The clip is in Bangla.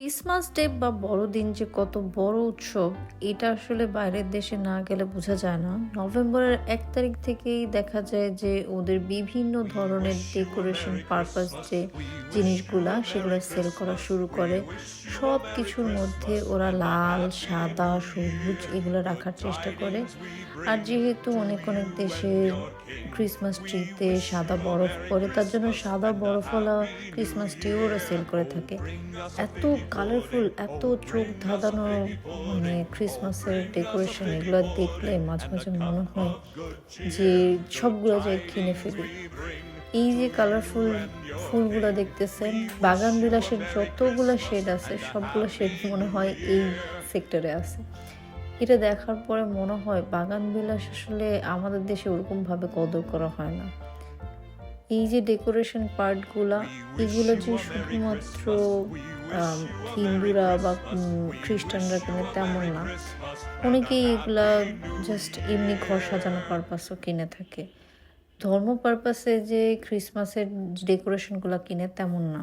ক্রিসমাস ডে বা বড়দিন যে কত বড় উৎসব, এটা আসলে বাইরের দেশে না গেলে বোঝা যায় না। নভেম্বরের 1 তারিখ থেকেই দেখা যায় যে ওদের বিভিন্ন ধরনের ডেকোরেশন পারপাস যে জিনিসগুলা সেগুলো সেল করা শুরু করে। সব কিছুর মধ্যে ওরা লাল, সাদা, সবুজ এগুলো রাখার চেষ্টা করে। আর যেহেতু অনেক অনেক দেশে ক্রিসমাস ট্রিতে সাদা বরফ পড়ে, তার জন্য সাদা বরফওয়ালা ক্রিসমাস ট্রিও ওরা সেল করে থাকে। এত কালারফুল, এত চোখ ধাঁধানো, মানে ক্রিসমাসের ডেকোরেশন এগুলো দেখলে মাঝে মাঝে মনে হয় যে সবগুলো যাই কিনে ফেলি। এই যে কালারফুল ফুলগুলা দেখতেছেন, বাগান বিলাসের যতগুলো শেড আছে সবগুলো শেড মনে হয় এই সেক্টরে আছে। এটা দেখার পরে মনে হয় বাগান বিলাস আসলে আমাদের দেশে ওরকমভাবে কদর করা হয় না। এই যে ডেকোরেশন পার্টগুলা, এগুলো যে শুধুমাত্র আম হিন্দুরা বা খ্রিস্টানরা কিনে তেমন না। অনেকেই এগুলা জাস্ট এমনি ঘর সাজানো পারপাসও কিনে থাকে। ধর্ম পারপাসে যে ক্রিসমাসের ডেকোরেশনগুলা কিনে তেমন না।